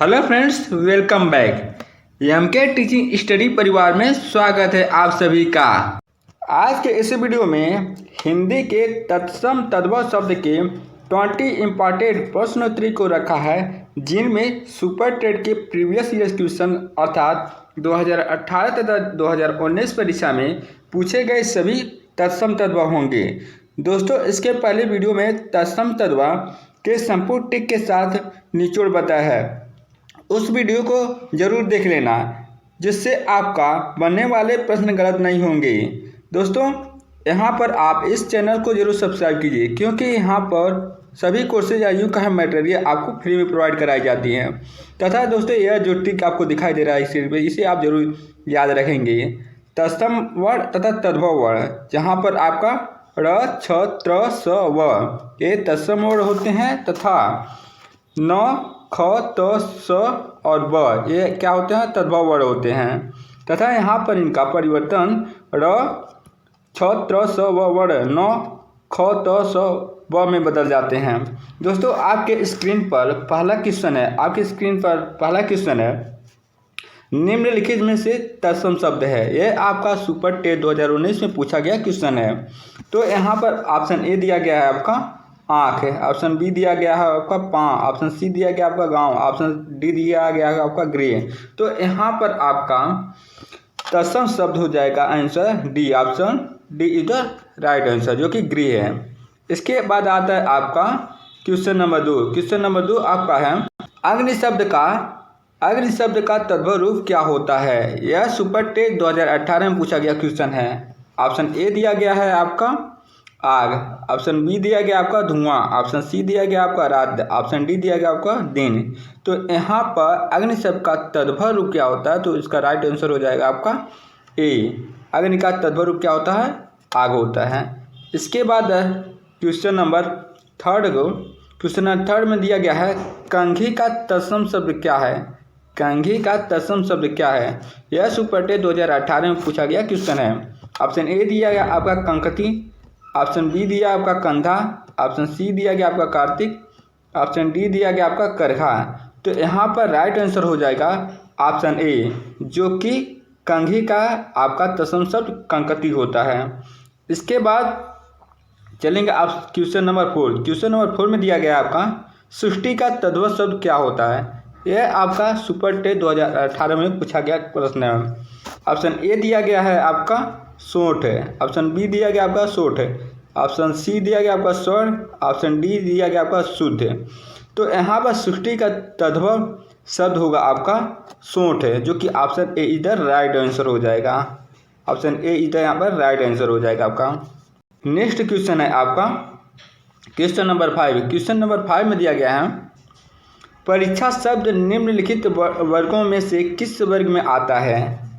Hello friends, welcome back. MK teaching study परिवार में स्वागत है आप सभी का। आज के इस वीडियो में हिंदी के तत्सम तद्भव शब्द के 20 इम्पॉर्टेंट प्रश्नोत्तरी को रखा है, जिनमें सुपर टेट के प्रीवियस ईयर क्वेश्चन अर्थात 2018 तथा 2019 परीक्षा में पूछे गए सभी तत्सम तद्भव होंगे। दोस्तों, इसके पहले वीडियो में तत्सम तद्भव के संपूर्ण टिक के साथ निचोड़ बताया है, उस वीडियो को जरूर देख लेना, जिससे आपका बनने वाले प्रश्न गलत नहीं होंगे। दोस्तों, यहाँ पर आप इस चैनल को जरूर सब्सक्राइब कीजिए, क्योंकि यहाँ पर सभी कोर्सेज या यूँ का मटेरियल आपको फ्री में प्रोवाइड कराई जाती हैं। तथा दोस्तों, यह जो टिक आपको दिखाई दे रहा है स्क्रीन पर, इसे आप जरूर याद रखेंगे। तत्सम वर्ण तथा तद्भव वर्ण, जहाँ पर आपका र, छ, त्र, स, व ये तत्सम वर्ण होते हैं, तथा न, ख, त, स और ब ये क्या होते हैं, तद्भव वर्ण होते हैं। तथा यहाँ पर इनका परिवर्तन र, छ, त्र, स, व वर्ण न, ख, त, स, व में बदल जाते हैं। दोस्तों, आपके स्क्रीन पर पहला क्वेश्चन है, निम्नलिखित में से तत्सम शब्द है। यह आपका सुपर टेट 2019 में पूछा गया क्वेश्चन है। तो यहाँ पर ऑप्शन ए दिया गया है आपका आँख है, ऑप्शन बी दिया गया है आपका पाँव, ऑप्शन सी दिया गया आपका गांव, ऑप्शन डी दिया गया है आपका गृह। तो यहाँ पर आपका तत्सम शब्द हो जाएगा answer D, option D is the right answer, जो कि गृह है। इसके बाद आता है आपका क्वेश्चन नंबर 2। क्वेश्चन नंबर 2 आपका है, अग्नि शब्द का तद्भव रूप क्या होता है। यह सुपर टेट 2018 में पूछा गया क्वेश्चन है। ऑप्शन ए दिया गया है आपका आग, ऑप्शन बी दिया गया आपका धुआं, ऑप्शन सी दिया गया आपका रात, ऑप्शन डी दिया गया आपका दिन। तो यहाँ पर अग्नि शब्द का तद्भव रूप क्या होता है, तो इसका राइट आंसर हो जाएगा आपका ए। अग्नि का तद्भव रूप क्या होता है, आग होता है। इसके बाद क्वेश्चन नंबर 3 में दिया गया है, कंघी का तत्सम शब्द क्या है। कंघी का तत्सम शब्द क्या है। यह सुपर टेट 2018 में पूछा गया क्वेश्चन है। ऑप्शन ए दिया गया आपका कंकती, ऑप्शन बी दिया आपका कंधा, ऑप्शन सी दिया गया आपका कार्तिक, ऑप्शन डी दिया गया आपका करघा। तो यहाँ पर राइट आंसर हो जाएगा ऑप्शन ए, जो कि कंघी का आपका तत्सम शब्द कंकती होता है। इसके बाद चलेंगे आप क्वेश्चन नंबर 4। क्वेश्चन नंबर 4 में दिया गया आपका सृष्टि का तद्भव शब्द क्या होता है। यह आपका सुपर टेट 2018 में पूछा गया प्रश्न है। ऑप्शन ए दिया गया है आपका सोठ है, ऑप्शन बी दिया गया आपका सोठ है, ऑप्शन सी दिया गया आपका स्वर, ऑप्शन डी दिया गया आपका शुद्ध है। तो यहाँ पर सृष्टि का तद्भव शब्द होगा आपका सोठ है, जो कि ऑप्शन ए इधर राइट आंसर हो जाएगा। ऑप्शन ए इधर यहाँ पर राइट आंसर हो जाएगा आपका। नेक्स्ट क्वेश्चन है आपका क्वेश्चन नंबर 5। क्वेश्चन नंबर 5 में दिया गया है, परीक्षा शब्द निम्नलिखित वर्गों में से किस वर्ग में आता है।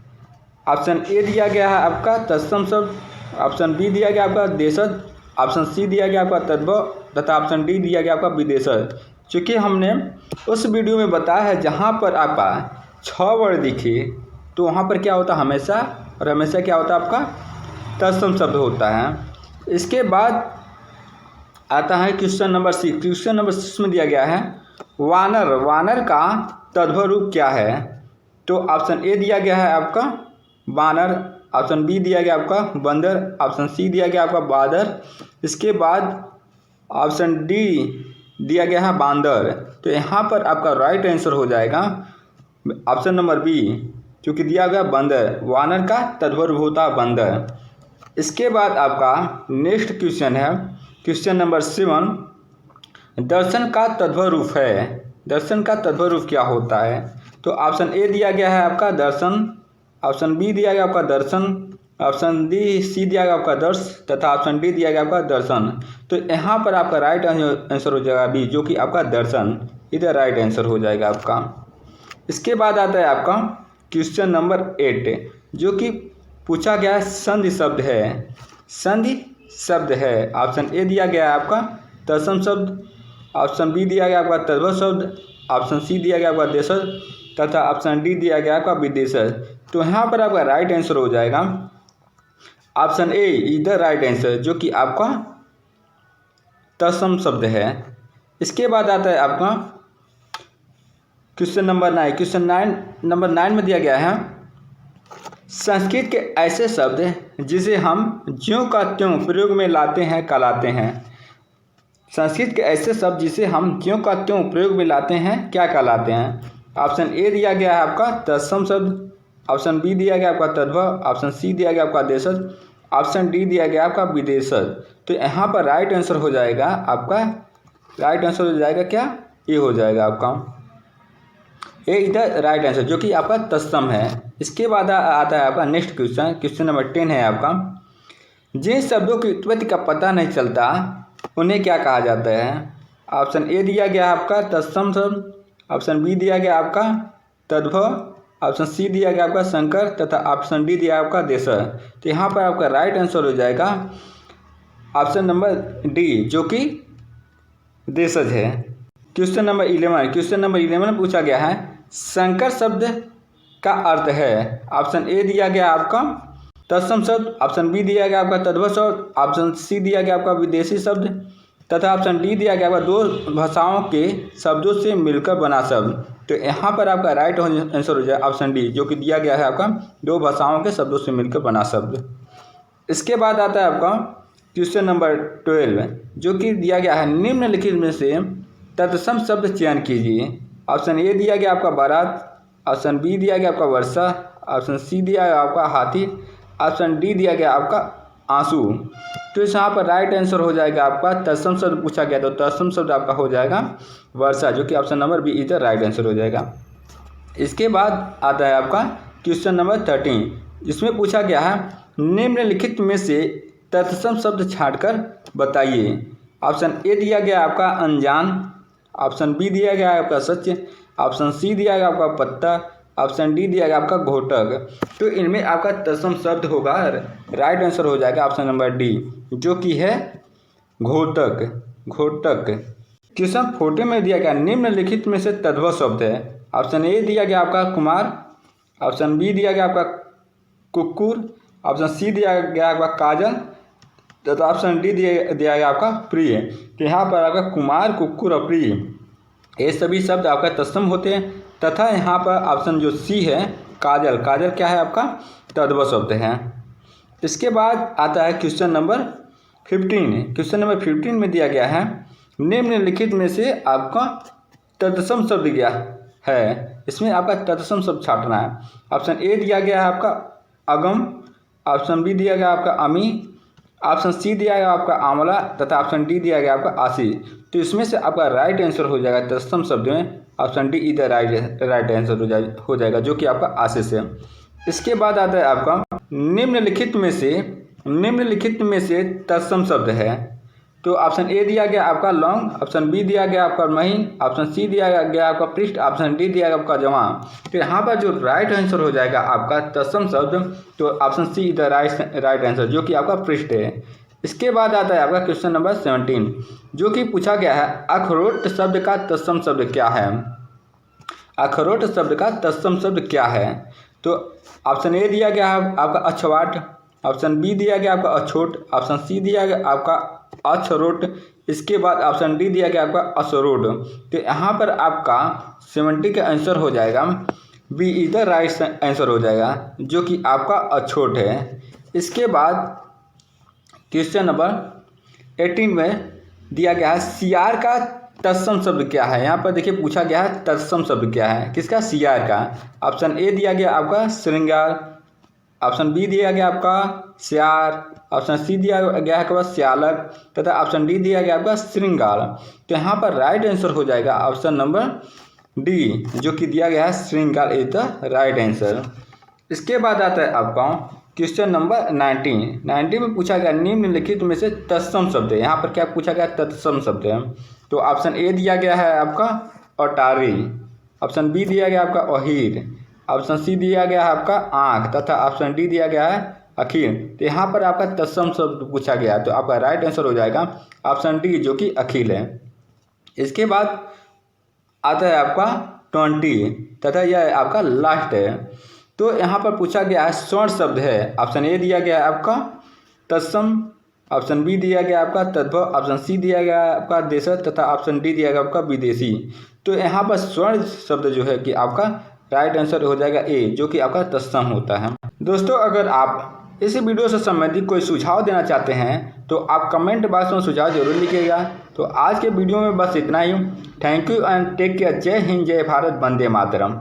ऑप्शन ए दिया गया है आपका तत्सम शब्द, ऑप्शन बी दिया गया आपका देशज, ऑप्शन सी दिया गया आपका तद्भव, तथा ऑप्शन डी दिया गया आपका विदेशज। चूँकि हमने उस वीडियो में बताया है, जहाँ पर आपका 6 वर्ड दिखे, तो वहाँ पर क्या होता है हमेशा, और हमेशा क्या होता है आपका तत्सम शब्द होता है। इसके बाद आता है क्वेश्चन नंबर 6। क्वेश्चन नंबर 6 में दिया गया है, वानर का तद्भव रूप क्या है। तो ऑप्शन ए दिया गया है आपका बानर, ऑप्शन बी दिया गया आपका बंदर, ऑप्शन सी दिया गया आपका बादर, इसके बाद ऑप्शन डी दिया गया है बांदर। तो यहाँ पर आपका राइट आंसर हो जाएगा ऑप्शन नंबर बी, क्योंकि दिया गया बंदर, वानर का तद्भव रूप होता है बंदर। इसके बाद आपका नेक्स्ट क्वेश्चन है क्वेश्चन नंबर 7, दर्शन का तद्भव रूप है। दर्शन का तद्भव रूप क्या होता है। तो ऑप्शन ए दिया गया है आपका दर्शन, ऑप्शन बी दिया गया आपका दर्शन, ऑप्शन डी सी दिया गया आपका दर्श, तथा ऑप्शन डी दिया गया आपका दर्शन। तो यहाँ पर आपका राइट आंसर हो जाएगा बी, जो कि आपका दर्शन इधर राइट आंसर हो जाएगा आपका। इसके बाद आता है आपका क्वेश्चन नंबर 8, जो कि पूछा गया है संधि शब्द है। संधि शब्द है, ऑप्शन ए दिया गया है आपका तत्सम शब्द, ऑप्शन बी दिया गया आपका तद्भव शब्द, ऑप्शन सी दिया गया आपका देशज, तथा ऑप्शन डी दिया गया आपका विदेशज। तो यहाँ पर आपका राइट आंसर हो जाएगा ऑप्शन ए इधर राइट आंसर, जो कि आपका तत्सम शब्द है। इसके बाद आता है आपका क्वेश्चन नंबर 9, क्वेश्चन नंबर 9 में दिया गया है संस्कृत के ऐसे शब्द जिसे हम ज्यों का त्यों प्रयोग में लाते हैं कहलाते हैं। संस्कृत के ऐसे शब्द जिसे हम ज्यों का त्यों प्रयोग में लाते हैं क्या कहलाते हैं। ऑप्शन ए दिया गया है आपका तत्सम शब्द, ऑप्शन बी दिया गया आपका तद्भव, ऑप्शन सी दिया गया आपका देशज, ऑप्शन डी दिया गया आपका विदेशज। तो यहाँ पर राइट आंसर हो जाएगा आपका, राइट आंसर हो जाएगा क्या, ये हो जाएगा आपका ए इधर राइट आंसर जो कि आपका तत्सम है। इसके बाद आता है आपका नेक्स्ट क्वेश्चन, क्वेश्चन नंबर 10 है आपका जिन शब्दों की उत्पत्ति का पता नहीं चलता उन्हें क्या कहा जाता है। ऑप्शन ए दिया गया आपका तत्सम शब्द, ऑप्शन बी दिया गया आपका तद्भव, ऑप्शन सी दिया गया आपका संकर तथा ऑप्शन डी दिया आपका देशज। तो यहाँ पर आपका राइट आंसर हो जाएगा ऑप्शन नंबर डी जो कि देशज है। क्वेश्चन नंबर 11, क्वेश्चन नंबर 11 में पूछा गया है संकर शब्द का अर्थ है। ऑप्शन ए दिया गया आपका तत्सम शब्द, ऑप्शन बी दिया गया आपका तद्भव शब्द, ऑप्शन सी दिया गया आपका विदेशी शब्द तथा ऑप्शन डी दिया गया आपका दो भाषाओं के शब्दों से मिलकर बना शब्द। तो यहाँ पर आपका राइट आंसर हो जाए ऑप्शन डी जो कि दिया गया है आपका दो भाषाओं के शब्दों से मिलकर बना शब्द। इसके बाद आता है आपका क्वेश्चन नंबर 12 जो कि दिया गया है निम्नलिखित में से तत्सम शब्द चयन कीजिए। ऑप्शन ए दिया गया आपका बारात, ऑप्शन बी दिया गया आपका वर्षा, ऑप्शन सी दिया गया आपका हाथी, ऑप्शन डी दिया गया आपका आंसू। तो इस यहाँ पर राइट आंसर हो जाएगा आपका तत्सम शब्द पूछा गया तो तत्सम शब्द आपका हो जाएगा वर्षा जो कि ऑप्शन नंबर बी इधर राइट आंसर हो जाएगा। इसके बाद आता है आपका क्वेश्चन नंबर 13 जिसमें पूछा गया है निम्नलिखित में से तत्सम शब्द छांटकर बताइए। ऑप्शन ए दिया गया आपका अनजान, ऑप्शन बी दिया गया आपका सत्य, ऑप्शन सी दिया गया आपका पत्ता, ऑप्शन डी दिया गया आपका घोटक। तो इनमें आपका तत्सम शब्द होगा, राइट आंसर हो जाएगा ऑप्शन नंबर डी जो कि है घोटक, घोटक। क्वेश्चन 14 में दिया गया निम्नलिखित में से तद्भव शब्द है। ऑप्शन ए दिया गया आपका कुमार, ऑप्शन बी दिया गया आपका कुक्कुर, ऑप्शन सी दिया गया आपका काजल तथा ऑप्शन डी दिया गया आपका प्रिय। तो यहाँ पर आपका कुमार, कुक्कुर और प्रिय ये सभी शब्द आपका तत्सम होते हैं तथा यहाँ पर ऑप्शन जो सी है काजल, काजल क्या है आपका तद्भव शब्द है। इसके बाद आता है क्वेश्चन नंबर 15, क्वेश्चन नंबर 15 में दिया गया है निम्नलिखित में से आपका तत्सम शब्द क्या है। इसमें आपका तत्सम शब्द छांटना है। ऑप्शन ए दिया गया है आपका अगम, ऑप्शन बी दिया गया आपका अमी, ऑप्शन सी दिया गया आपका आंवला तथा ऑप्शन डी दिया गया आपका आशी। तो इसमें से आपका राइट आंसर हो जाएगा तत्सम शब्द में ऑप्शन डी इधर राइट आंसर हो जाएगा जो कि आपका आशीष है। इसके बाद आता है आपका निम्नलिखित में से तत्सम शब्द है। तो ऑप्शन ए दिया गया आपका लौंग, ऑप्शन बी दिया गया आपका महीन, ऑप्शन सी दिया गया आपका पृष्ठ, ऑप्शन डी दिया गया आपका जवान। तो यहाँ पर जो राइट आंसर हो जाएगा आपका तत्सम शब्द तो ऑप्शन सी इधर राइट आंसर जो कि आपका पृष्ठ है। इसके बाद आता है आपका क्वेश्चन नंबर 17 जो कि पूछा गया है अखरोट शब्द का तत्सम शब्द क्या है। अखरोट शब्द का तत्सम शब्द क्या है। तो ऑप्शन ए दिया गया है आपका अछवाट, ऑप्शन बी दिया गया आपका अछोट, ऑप्शन सी दिया गया आपका अछरोट, इसके बाद ऑप्शन डी दिया गया आपका असरोट। तो यहाँ पर आपका 70 का आंसर हो जाएगा बी इधर राइट आंसर हो जाएगा जो कि आपका अछोट है। इसके बाद क्वेश्चन नंबर 18 में दिया गया है सियार का तत्सम शब्द क्या है। यहाँ पर देखिए पूछा गया है तत्सम शब्द क्या है किसका, सियार का। ऑप्शन ए दिया गया आपका श्रृंगार, ऑप्शन बी दिया गया आपका श्यार, ऑप्शन सी दिया गया है आपका श्यालक तथा ऑप्शन डी दिया गया आपका श्रृंगार। तो यहाँ पर राइट आंसर हो जाएगा ऑप्शन नंबर डी जो कि दिया गया है श्रृंगार इज द राइट आंसर। इसके बाद आता है आपका क्वेश्चन नंबर 19 में पूछा गया निम्नलिखित में से तत्सम शब्द है। यहाँ पर क्या पूछा गया तत्सम शब्द है। तो ऑप्शन ए दिया गया है आपका अटारी, ऑप्शन बी दिया गया आपका अहीर, ऑप्शन सी दिया गया है आपका आँख तथा ऑप्शन डी दिया गया है अखिल। तो यहाँ पर आपका तत्सम शब्द पूछा गया तो आपका राइट आंसर हो जाएगा ऑप्शन डी जो कि अखिल है। इसके बाद आता है आपका 20 तथा यह आपका लास्ट है। तो यहाँ पर पूछा गया है स्वर्ण शब्द है। ऑप्शन ए दिया गया है आपका तत्सम, ऑप्शन बी दिया गया आपका तद्भव, ऑप्शन सी दिया गया आपका देशज तथा ऑप्शन डी दिया गया आपका विदेशी। तो यहाँ पर स्वर्ण शब्द जो है कि आपका राइट आंसर हो जाएगा ए, जो कि आपका तत्सम होता है। दोस्तों, अगर आप इस वीडियो से संबंधित कोई सुझाव देना चाहते हैं तो आप कमेंट बॉक्स में सुझाव जरूर लिखिएगा। तो आज के वीडियो में बस इतना ही। Thank you and take care. जय हिंद, जय भारत, वंदे मातरम।